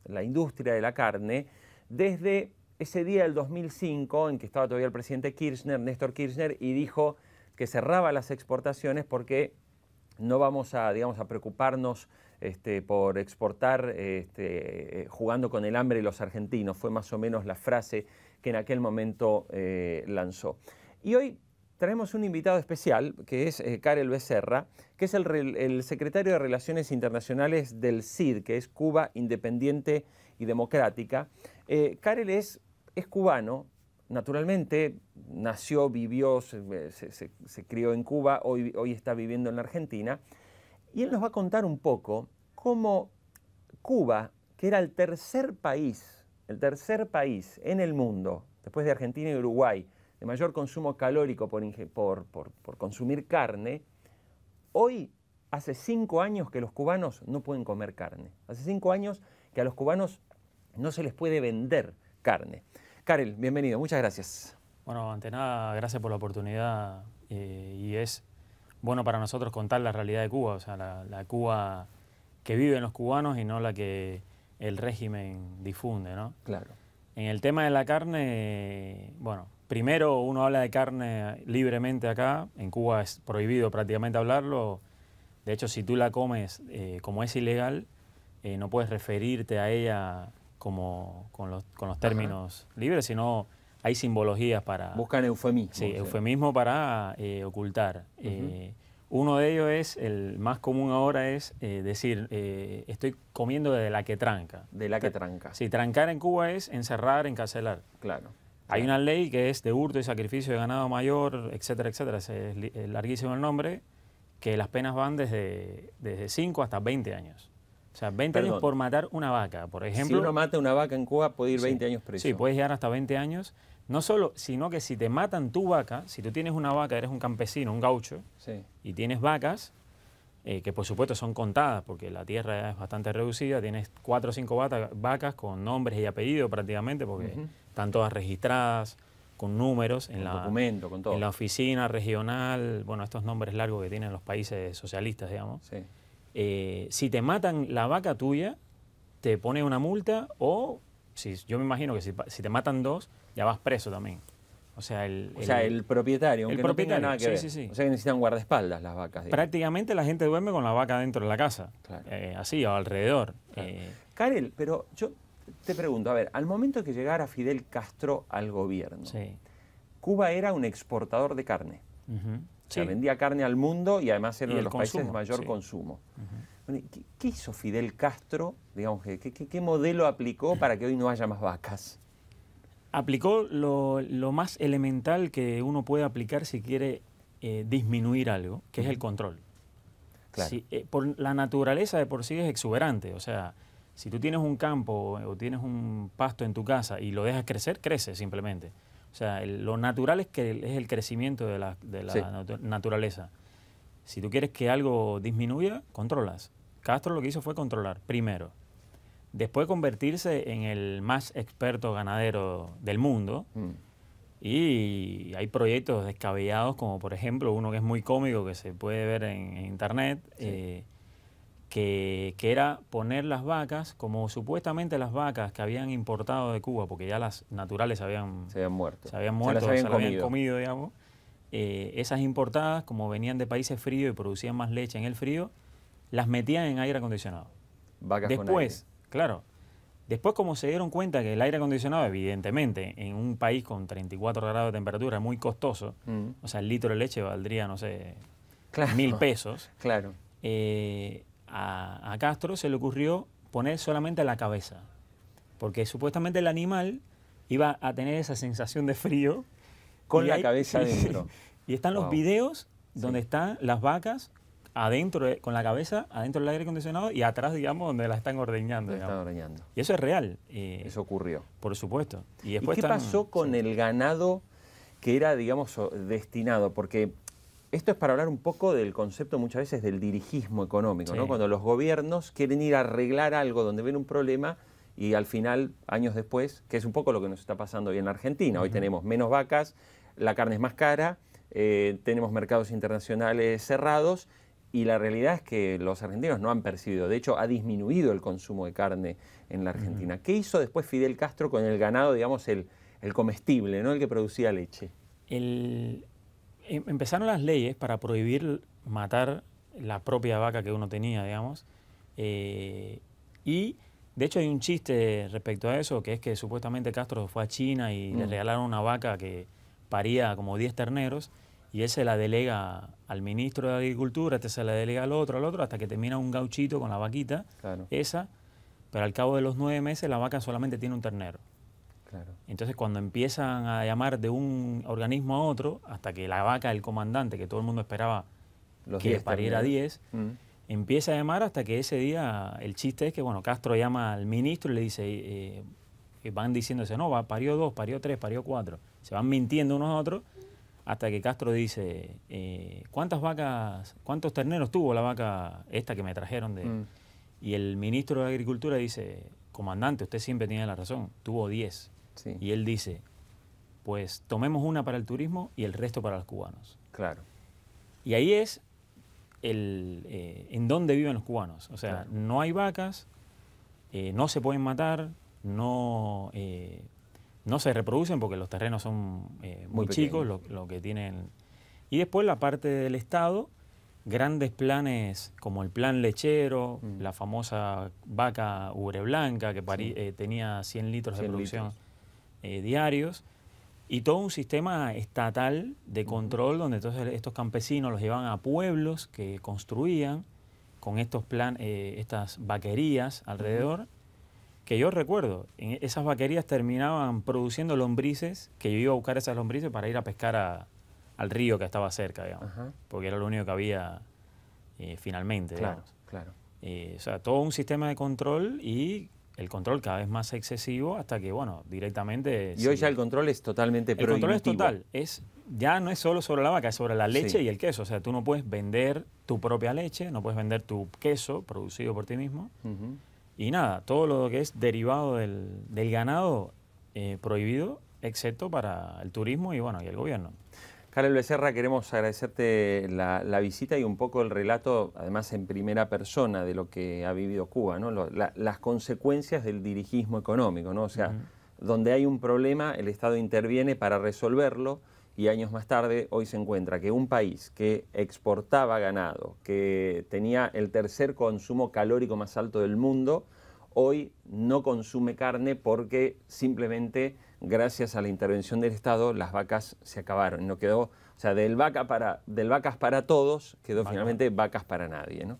la industria de la carne desde ese día del 2005 en que estaba todavía el presidente Kirchner, Néstor Kirchner, y dijo que cerraba las exportaciones porque no vamos a, digamos, a preocuparnos por exportar jugando con el hambre de los argentinos. Fue más o menos la frase que en aquel momento lanzó. Y hoy traemos un invitado especial, que es Karel Becerra, que es el secretario de Relaciones Internacionales del CID, que es Cuba Independiente y Democrática. Karel es cubano, naturalmente, nació, vivió, se crió en Cuba, hoy está viviendo en la Argentina, y él nos va a contar un poco cómo Cuba, que era el tercer país en el mundo, después de Argentina y Uruguay, de mayor consumo calórico por consumir carne, hoy hace 5 años que los cubanos no pueden comer carne. Hace 5 años que a los cubanos no se les puede vender carne. Karel, bienvenido, muchas gracias. Bueno, ante nada, gracias por la oportunidad y es bueno para nosotros contar la realidad de Cuba, o sea, la Cuba que viven los cubanos y no la que el régimen difunde, ¿no? Claro. En el tema de la carne, bueno, primero uno habla de carne libremente acá, en Cuba es prohibido prácticamente hablarlo, de hecho si tú la comes como es ilegal, no puedes referirte a ella con los términos libres, sino hay simbologías para... Buscan eufemismo. Sí, eufemismo para ocultar. Uno de ellos es, el más común ahora es decir, estoy comiendo de la que tranca. De la que tranca. Sí, trancar en Cuba es encerrar, encarcelar. Claro. Hay una ley que es de hurto y sacrificio de ganado mayor, etcétera, etcétera, es larguísimo el nombre, que las penas van desde 5 hasta 20 años. O sea, 20 años por matar una vaca, por ejemplo. Si uno mata una vaca en Cuba, puede ir 20 años preso. Sí, puedes llegar hasta 20 años. No solo, sino que si te matan tu vaca, si tú tienes una vaca, eres un campesino, un gaucho, y tienes vacas, que por supuesto son contadas, porque la tierra es bastante reducida, tienes 4 o 5 vacas con nombres y apellidos prácticamente, porque están todas registradas, con números, en documento, con todo. En la oficina regional, bueno, estos nombres largos que tienen los países socialistas, digamos. Sí. Si te matan la vaca tuya, te pone una multa o, yo me imagino que si te matan 2, ya vas preso también. O sea, el propietario, aunque no tenga nada que ver. Sí. O sea, que necesitan guardaespaldas las vacas. Digamos. Prácticamente la gente duerme con la vaca dentro de la casa, claro. Así o alrededor. Claro. Karel, pero yo te pregunto, a ver, al momento que llegara Fidel Castro al gobierno, Cuba era un exportador de carne. O sea, vendía carne al mundo y además era uno de los países de mayor consumo. Bueno, ¿qué hizo Fidel Castro? Digamos, ¿qué modelo aplicó para que hoy no haya más vacas? Aplicó lo más elemental que uno puede aplicar si quiere disminuir algo, que es el control. Claro. Por la naturaleza de por sí es exuberante. O sea, si tú tienes un campo o tienes un pasto en tu casa y lo dejas crecer, crece simplemente. O sea, lo natural es el crecimiento de la naturaleza. Si tú quieres que algo disminuya, controlas. Castro lo que hizo fue controlar, primero. Después convertirse en el más experto ganadero del mundo. Y hay proyectos descabellados, como por ejemplo uno que es muy cómico, que se puede ver en internet, que era poner las vacas, como supuestamente las vacas que habían importado de Cuba, porque ya las naturales se habían muerto, se las habían comido, digamos. Esas importadas, como venían de países fríos y producían más leche en el frío, las metían en aire acondicionado. Vacas después, con aire. Claro, después como se dieron cuenta que el aire acondicionado, evidentemente, en un país con 34 grados de temperatura es muy costoso, o sea, el litro de leche valdría, no sé, 1000 pesos. Claro. A Castro se le ocurrió poner solamente la cabeza, porque supuestamente el animal iba a tener esa sensación de frío. Con la cabeza adentro. Y están los videos donde están las vacas adentro, con la cabeza adentro del aire acondicionado y atrás, digamos, donde la están ordeñando. Y eso es real. Eso ocurrió. Por supuesto. ¿Y qué pasó con el ganado que era, digamos, destinado? Porque esto es para hablar un poco del concepto muchas veces del dirigismo económico, ¿no? Cuando los gobiernos quieren ir a arreglar algo donde ven un problema y al final, años después, que es un poco lo que nos está pasando hoy en Argentina. Hoy tenemos menos vacas, la carne es más cara, tenemos mercados internacionales cerrados y la realidad es que los argentinos no han percibido, de hecho ha disminuido el consumo de carne en la Argentina. ¿Qué hizo después Fidel Castro con el ganado, digamos, el comestible, ¿no? El que producía leche? Empezaron las leyes para prohibir matar la propia vaca que uno tenía, digamos, y de hecho hay un chiste respecto a eso, que es que supuestamente Castro fue a China y le regalaron una vaca que paría como 10 terneros, y él se la delega al ministro de Agricultura, este se la delega al otro, hasta que termina un gauchito con la vaquita, Claro. esa, pero al cabo de los 9 meses la vaca solamente tiene un ternero. Claro. Entonces cuando empiezan a llamar de un organismo a otro, hasta que la vaca del comandante, que todo el mundo esperaba que pariera 10, empieza a llamar hasta que ese día, el chiste es que, bueno, Castro llama al ministro y le dice, van diciéndose, no, parió 2, parió 3, parió 4, se van mintiendo unos a otros, hasta que Castro dice, ¿cuántos terneros tuvo la vaca esta que me trajeron de...? Y el ministro de Agricultura dice, comandante, usted siempre tiene la razón, tuvo 10. Sí. Y él dice, pues tomemos una para el turismo y el resto para los cubanos. Claro. Y ahí es en dónde viven los cubanos. O sea, claro, no hay vacas, no se pueden matar, no se reproducen porque los terrenos son muy chicos, lo que tienen. Y después la parte del Estado, grandes planes como el plan lechero, la famosa vaca ubre blanca que tenía 100 litros de producción diarios, y todo un sistema estatal de control donde entonces estos campesinos los llevaban a pueblos que construían con estas vaquerías alrededor, que yo recuerdo, esas vaquerías terminaban produciendo lombrices, que yo iba a buscar esas lombrices para ir a pescar al río que estaba cerca, digamos, porque era lo único que había finalmente, claro, digamos. Claro. O sea, todo un sistema de control y el control cada vez más excesivo hasta que, bueno, directamente... Y hoy ya el control es totalmente prohibitivo. El control es total. Ya no es solo sobre la vaca, es sobre la leche y el queso. O sea, tú no puedes vender tu propia leche, no puedes vender tu queso producido por ti mismo. Y nada, todo lo que es derivado del ganado prohibido, excepto para el turismo y, bueno, y el gobierno. Karel Becerra, queremos agradecerte la visita y un poco el relato, además en primera persona, de lo que ha vivido Cuba, ¿no? Las consecuencias del dirigismo económico, ¿no? O sea, donde hay un problema, el Estado interviene para resolverlo y años más tarde, hoy se encuentra que un país que exportaba ganado, que tenía el tercer consumo calórico más alto del mundo, hoy no consume carne porque simplemente gracias a la intervención del Estado las vacas se acabaron. No quedó, o sea, del vacas para todos quedó finalmente vacas para nadie, ¿no?